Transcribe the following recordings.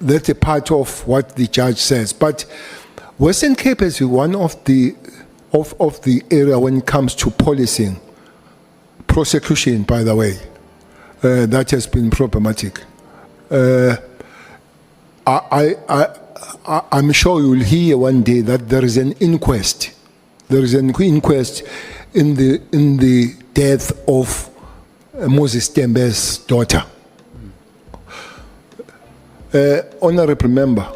that's a part of what the judge says. But Western Cape is one of the area when it comes to policing, prosecution, by the way, that has been problematic. I'm sure you'll hear one day that there is an inquest. There is an inquest in the death of Moses Tembe's daughter. Honorable member,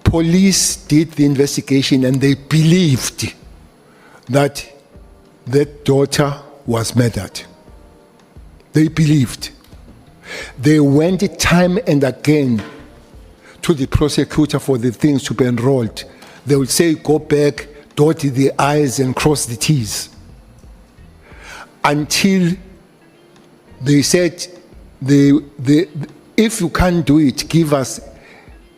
police did the investigation and they believed that that daughter was murdered. They believed. They went time and again to the prosecutor for the things to be enrolled. They would say, go back, dot the I's and cross the T's. Until they said, if you can't do it, give us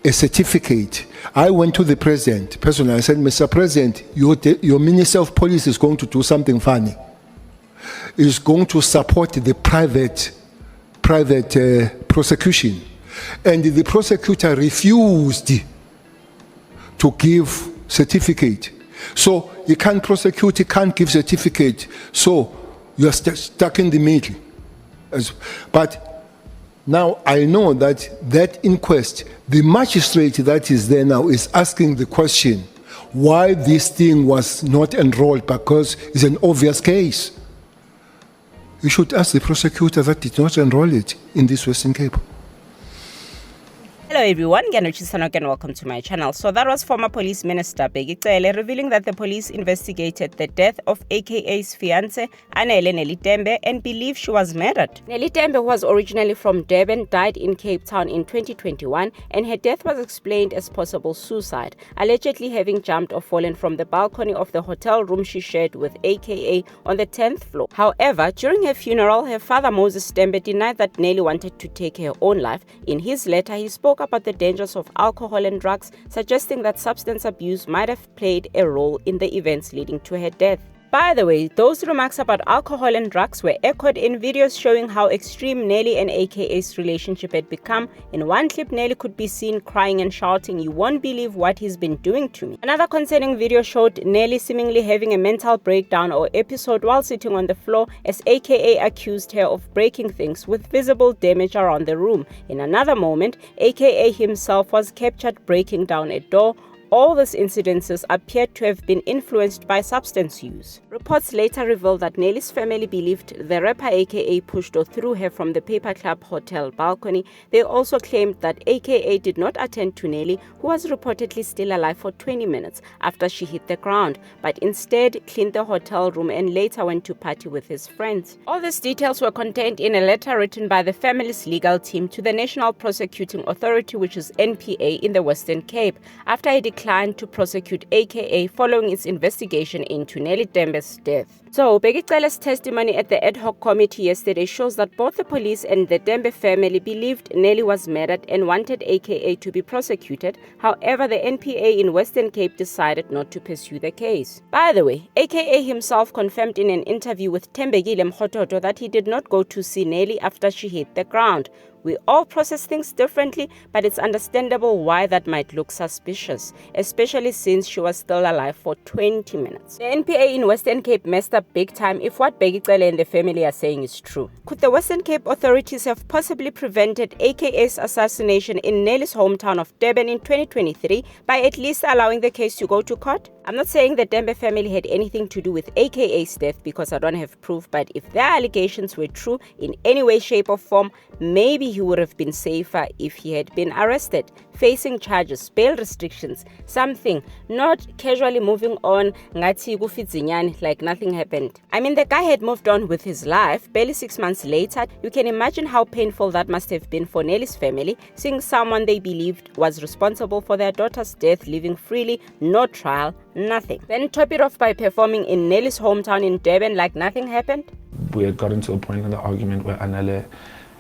a certificate. I went to the president personally. I said, Mr. President, your Minister of Police is going to do something funny. Is going to support the private prosecution. And the prosecutor refused to give certificate. So you can't prosecute, you can't give certificate. So you're stuck in the middle. But now I know that inquest, the magistrate that is there now is asking the question, why this thing was not enrolled, because it's an obvious case. You should ask the prosecutor that did not enroll it in this Western Cape. Hello everyone, and welcome to my channel. So that was former Police Minister Bheki Cele revealing that the police investigated the death of AKA's fiancée, Anele Nellie Tembe, and believe she was murdered. Nellie Tembe, who was originally from Durban, died in Cape Town in 2021, and her death was explained as possible suicide, allegedly having jumped or fallen from the balcony of the hotel room she shared with AKA on the 10th floor. However, during her funeral, her father Moses Tembe denied that Nellie wanted to take her own life. In his letter, he spoke about the dangers of alcohol and drugs, suggesting that substance abuse might have played a role in the events leading to her death. By the way, those remarks about alcohol and drugs were echoed in videos showing how extreme Nellie and AKA's relationship had become. In one clip, Nellie could be seen crying and shouting, "You won't believe what he's been doing to me." Another concerning video showed Nellie seemingly having a mental breakdown or episode while sitting on the floor, as AKA accused her of breaking things with visible damage around the room. In another moment, AKA himself was captured breaking down a door. All these incidences appeared to have been influenced by substance use. Reports later revealed that Nellie's family believed the rapper AKA pushed or threw her from the Pepperclub Hotel balcony. They also claimed that AKA did not attend to Nellie, who was reportedly still alive for 20 minutes after she hit the ground, but instead cleaned the hotel room and later went to party with his friends. All these details were contained in a letter written by the family's legal team to the National Prosecuting Authority, which is NPA, in the Western Cape, after he declined to prosecute AKA following its investigation into Nellie Tembe's death. So, Bheki Cele's testimony at the ad hoc committee yesterday shows that both the police and the Tembe family believed Nellie was murdered and wanted AKA to be prosecuted. However, the NPA in Western Cape decided not to pursue the case. By the way, AKA himself confirmed in an interview with Tembe that he did not go to see Nellie after she hit the ground. We all process things differently, but it's understandable why that might look suspicious, especially since she was still alive for 20 minutes. The NPA in Western Cape messed up big time if what Bheki Cele and the family are saying is true. Could the Western Cape authorities have possibly prevented AKA's assassination in Nellie's hometown of Durban in 2023 by at least allowing the case to go to court? I'm not saying the Tembe family had anything to do with AKA's death because I don't have proof, but if their allegations were true in any way, shape or form, maybe he would have been safer if he had been arrested, facing charges, bail restrictions, something, not casually moving on like nothing happened. I mean, the guy had moved on with his life. Barely 6 months later, you can imagine how painful that must have been for Nellie's family, seeing someone they believed was responsible for their daughter's death living freely, no trial, nothing. Then top it off by performing in Nellie's hometown in Durban like nothing happened. We had gotten to a point in the argument where Anele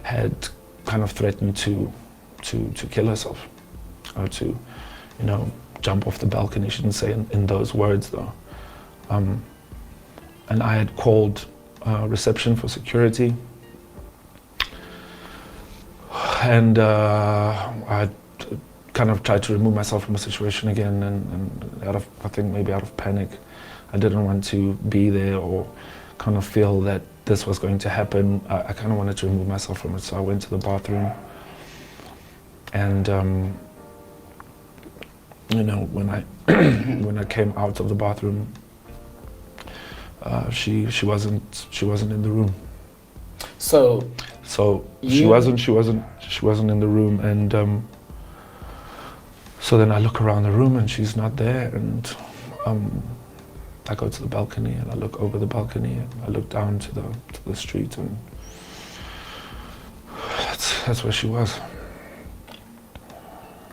had kind of threatened to kill herself, or to, jump off the balcony. She didn't say in those words though. And I had called reception for security. And I kind of tried to remove myself from the situation again, and out of, I think maybe out of panic, I didn't want to be there or kind of feel that this was going to happen. I kind of wanted to remove myself from it, so I went to the bathroom. And you know, when I when I came out of the bathroom, she wasn't in the room. So she wasn't in the room, and so then I look around the room and she's not there, and I go to the balcony and I look over the balcony and I look down to the street, and that's where she was.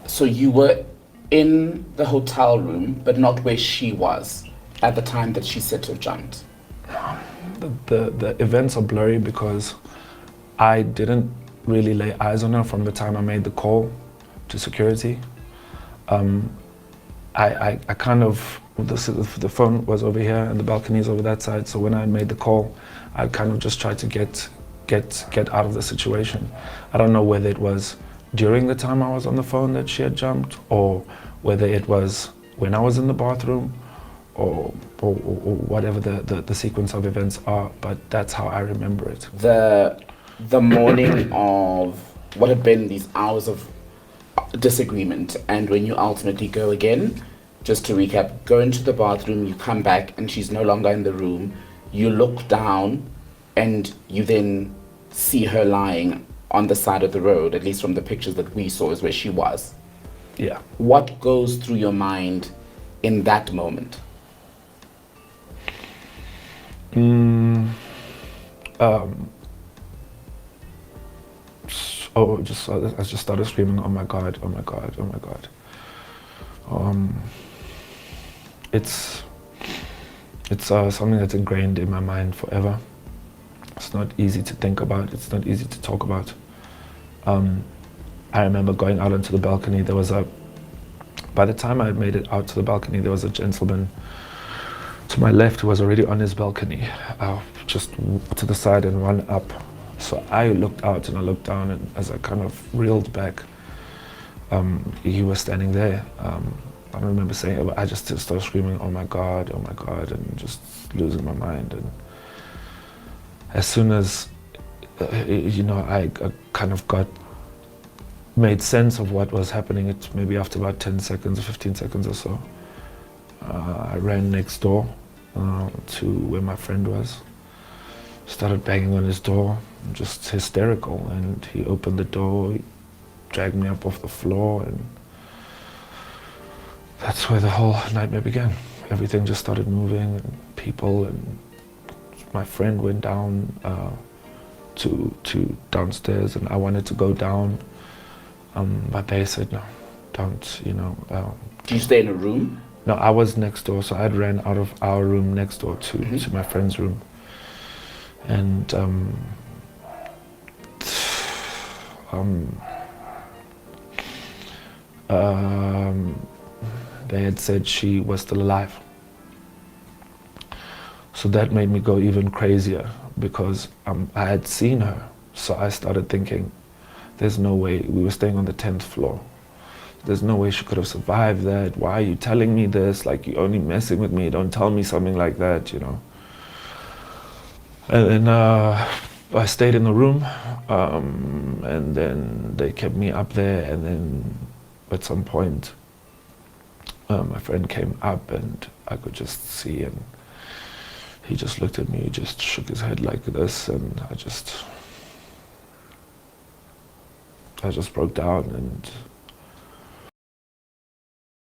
So you were in the hotel room, but not where she was at the time that she said to have jumped. The events are blurry because I didn't really lay eyes on her from the time I made the call to security. I kind of, the phone was over here and the balcony is over that side, so when I made the call, I kind of just tried to get out of the situation. I don't know whether it was during the time I was on the phone that she had jumped, or whether it was when I was in the bathroom, or whatever the sequence of events are, but that's how I remember it. The morning of what had been these hours of disagreement, and when you ultimately go again, just to recap, go into the bathroom, you come back and she's no longer in the room, you look down and you then see her lying on the side of the road, at least from the pictures that we saw is where she was. Yeah. What goes through your mind in that moment? I just started screaming, "Oh my God, oh my God, oh my God." It's something that's ingrained in my mind forever. It's not easy to think about. It's not easy to talk about. I remember going out onto the balcony. By the time I had made it out to the balcony, there was a gentleman to my left who was already on his balcony, just to the side and one up. So I looked out and I looked down, and as I kind of reeled back, he was standing there. I don't remember saying it, but I just started screaming, "Oh my God, oh my God," and just losing my mind. And as soon as, I kind of made sense of what was happening, it maybe after about 10 seconds or 15 seconds or so, I ran next door to where my friend was, started banging on his door, just hysterical, and he opened the door, he dragged me up off the floor, and that's where the whole nightmare began. Everything just started moving, and people, and my friend went down to downstairs, and I wanted to go down, but they said, "No, don't, Do you stay in a room? No, I was next door, so I'd ran out of our room next door to my friend's room. And they had said she was still alive. So that made me go even crazier, because I had seen her. So I started thinking, there's no way. We were staying on the 10th floor. There's no way she could have survived that. Why are you telling me this? Like, you're only messing with me. Don't tell me something like that, And then I stayed in the room, and then they kept me up there, and then at some point, my friend came up, and I could just see, and he just looked at me, he just shook his head like this, and I just broke down, and